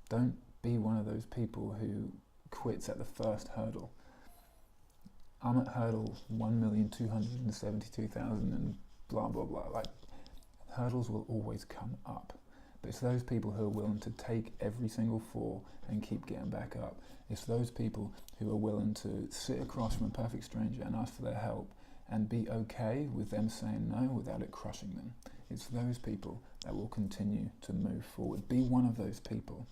Don't be one of those people who quits at the first hurdle. I'm at hurdle 1,272,000 and blah, blah, blah. Like, hurdles will always come up. But it's those people who are willing to take every single fall and keep getting back up. It's those people who are willing to sit across from a perfect stranger and ask for their help and be okay with them saying no without it crushing them. It's those people that will continue to move forward. Be one of those people.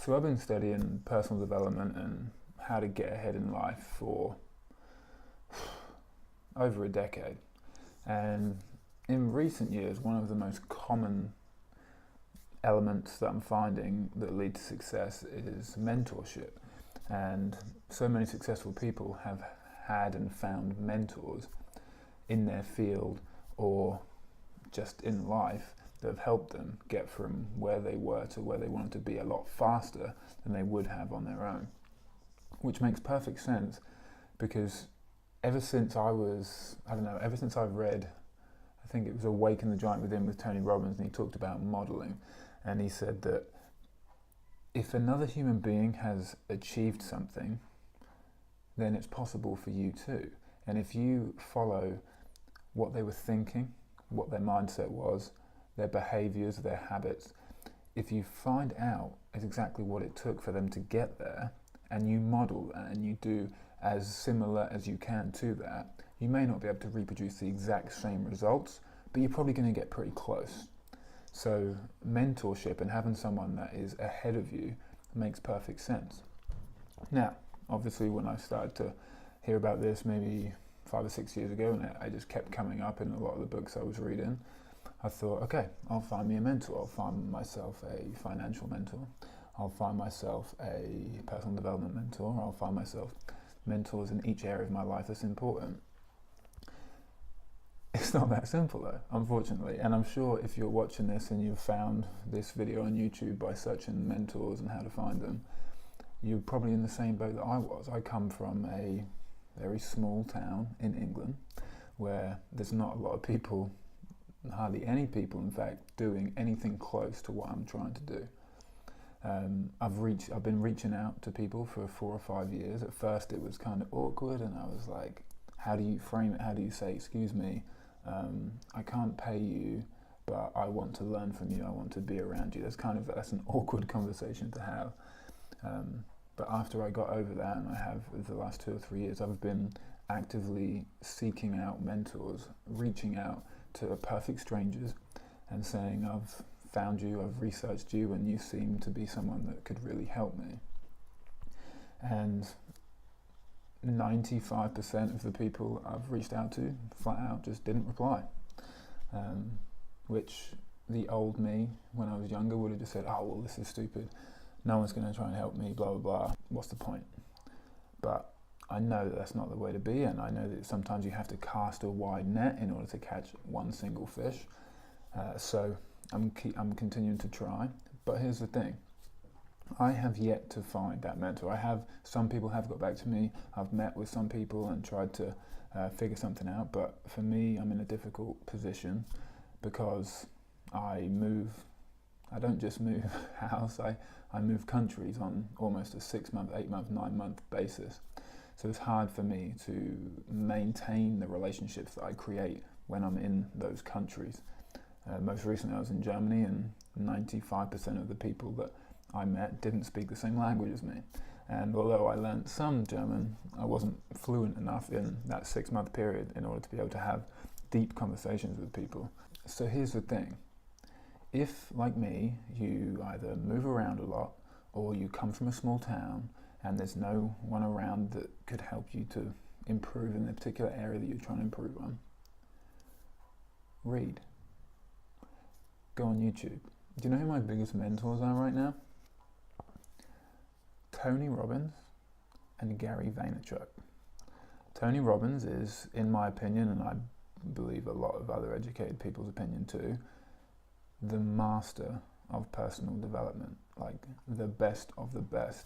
So I've been studying personal development and how to get ahead in life for over a decade. And in recent years, one of the most common elements that I'm finding that lead to success is mentorship. And so many successful people have had and found mentors in their field or just in life that have helped them get from where they were to where they wanted to be a lot faster than they would have on their own. Which makes perfect sense, because ever since I've read, I think it was Awaken the Giant Within with Tony Robbins, and he talked about modeling, and he said that if another human being has achieved something, then it's possible for you too. And if you follow what they were thinking, what their mindset was, their behaviors, their habits, if you find out exactly what it took for them to get there, and you model that and you do as similar as you can to that, you may not be able to reproduce the exact same results, but you're probably going to get pretty close. So mentorship and having someone that is ahead of you makes perfect sense. Now, obviously, when I started to hear about this maybe 5 or 6 years ago, and it just kept coming up in a lot of the books I was reading, I thought, okay, I'll find me a mentor. I'll find myself a financial mentor. I'll find myself a personal development mentor. I'll find myself mentors in each area of my life that's important. It's not that simple though, unfortunately. And I'm sure if you're watching this and you've found this video on YouTube by searching mentors and how to find them, you're probably in the same boat that I was. I come from a very small town in England where there's not a lot of people, hardly any people in fact, doing anything close to what I'm trying to do. I've been reaching out to people for 4 or 5 years. At first it was kind of awkward and I was like, how do you frame it? How do you say, excuse me, I can't pay you, but I want to learn from you, I want to be around you. That's an awkward conversation to have. But after I got over that, and I have over the last 2 or 3 years, I've been actively seeking out mentors, reaching out to perfect strangers and saying, I've found you, I've researched you, and you seem to be someone that could really help me. And 95% of the people I've reached out to flat out just didn't reply, which the old me when I was younger would have just said, oh well, this is stupid, no one's going to try and help me, blah blah blah, what's the point? But I know that that's not the way to be, and I know that sometimes you have to cast a wide net in order to catch one single fish. So I'm continuing to try, but here's the thing. I have yet to find that mentor. Some people have got back to me. I've met with some people and tried to figure something out. But for me, I'm in a difficult position because I don't just move house, I move countries on almost a 6-month, 8-month, 9-month basis. So it's hard for me to maintain the relationships that I create when I'm in those countries. Most recently I was in Germany, and 95% of the people that I met didn't speak the same language as me. And although I learned some German, I wasn't fluent enough in that 6-month period in order to be able to have deep conversations with people. So here's the thing. If, like me, you either move around a lot or you come from a small town and there's no one around that could help you to improve in the particular area that you're trying to improve on, read. Go on YouTube. Do you know who my biggest mentors are right now? Tony Robbins and Gary Vaynerchuk. Tony Robbins is, in my opinion, and I believe a lot of other educated people's opinion too, the master of personal development, like the best of the best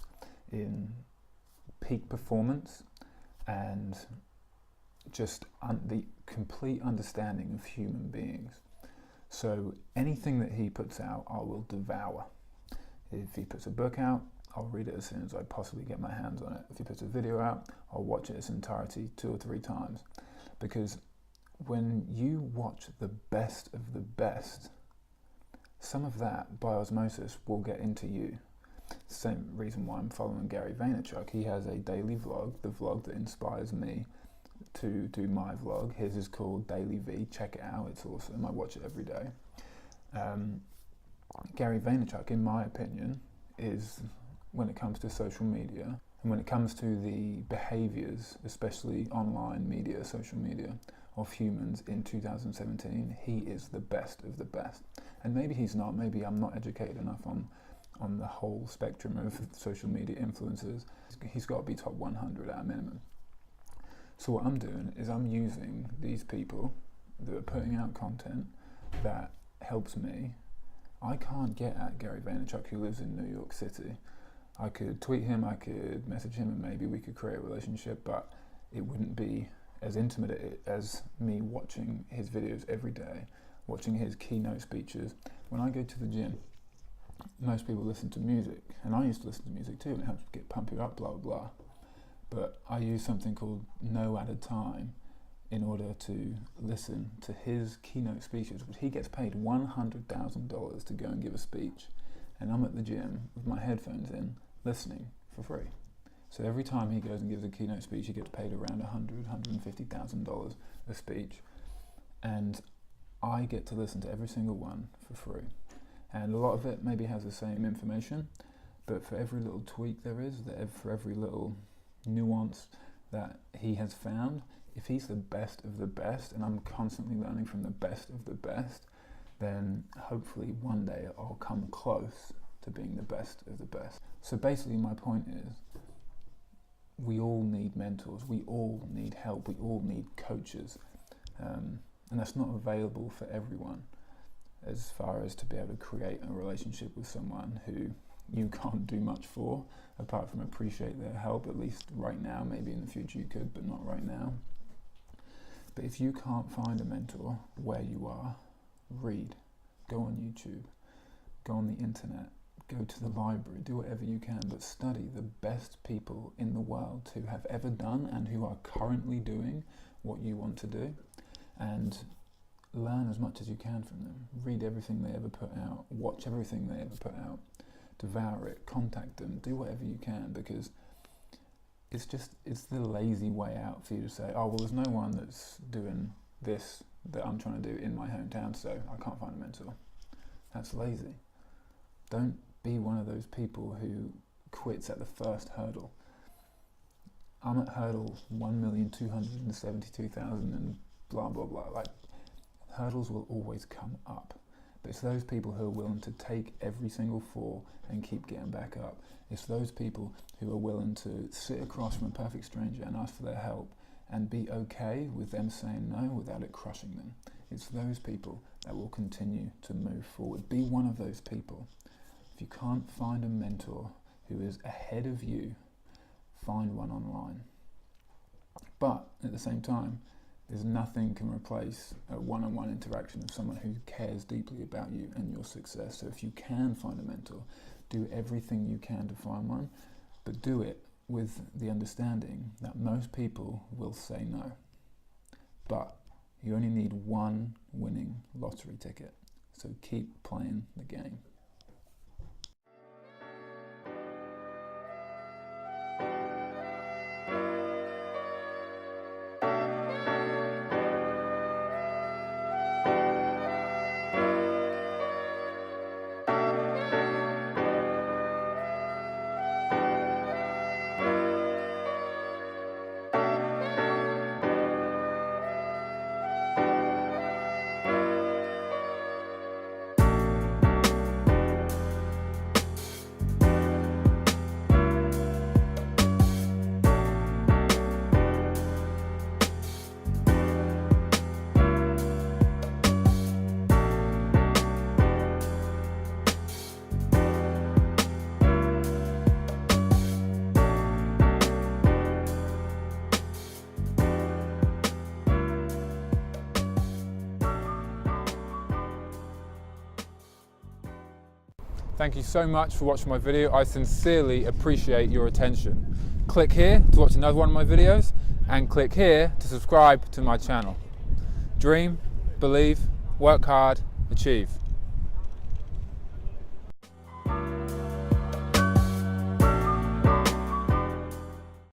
in peak performance and just the complete understanding of human beings. So anything that he puts out, I will devour. If he puts a book out, I'll read it as soon as I possibly get my hands on it. If he puts a video out, I'll watch it its entirety 2 or 3 times. Because when you watch the best of the best, some of that, by osmosis, will get into you. Same reason why I'm following Gary Vaynerchuk. He has a daily vlog, the vlog that inspires me to do my vlog. His is called Daily V. Check it out, it's awesome. I watch it every day. Gary Vaynerchuk, in my opinion, is, when it comes to social media, and when it comes to the behaviors, especially online media, social media, of humans in 2017, he is the best of the best. And maybe he's not, maybe I'm not educated enough on the whole spectrum of social media influencers. He's got to be top 100 at a minimum. So what I'm doing is I'm using these people that are putting out content that helps me. I can't get at Gary Vaynerchuk, who lives in New York City. I could tweet him, I could message him, and maybe we could create a relationship, but it wouldn't be as intimate as me watching his videos every day, watching his keynote speeches. When I go to the gym, most people listen to music, and I used to listen to music too, and it helps pump you up, blah, blah, blah. But I use something called No Added Time in order to listen to his keynote speeches, which he gets paid $100,000 to go and give a speech, and I'm at the gym with my headphones in, listening for free. So every time he goes and gives a keynote speech, he gets paid around $150,000 a speech. And I get to listen to every single one for free. And a lot of it maybe has the same information, but for every little tweak there is, for every little nuance that he has found, if he's the best of the best, and I'm constantly learning from the best of the best, then hopefully one day I'll come close to being the best of the best. So basically my point is, we all need mentors, we all need help, we all need coaches, and that's not available for everyone, as far as to be able to create a relationship with someone who you can't do much for, apart from appreciate their help, at least right now. Maybe in the future you could, but not right now. But if you can't find a mentor where you are, read, go on YouTube, go on the internet, go to the library, do whatever you can, but study the best people in the world who have ever done and who are currently doing what you want to do, and learn as much as you can from them. Read everything they ever put out, watch everything they ever put out, devour it, contact them, do whatever you can, because it's the lazy way out for you to say, oh well, there's no one that's doing this that I'm trying to do in my hometown, so I can't find a mentor. That's lazy. Don't be one of those people who quits at the first hurdle. I'm at hurdle 1,272,000 and blah blah blah. Like, hurdles will always come up, but it's those people who are willing to take every single fall and keep getting back up. It's those people who are willing to sit across from a perfect stranger and ask for their help and be okay with them saying no without it crushing them. It's those people that will continue to move forward. Be one of those people. If you can't find a mentor who is ahead of you, find one online. But at the same time, there's nothing can replace a one-on-one interaction of someone who cares deeply about you and your success. So if you can find a mentor, do everything you can to find one, but do it with the understanding that most people will say no. But you only need one winning lottery ticket, so keep playing the game. Thank you so much for watching my video. I sincerely appreciate your attention. Click here to watch another one of my videos, and click here to subscribe to my channel. Dream, believe, work hard, achieve.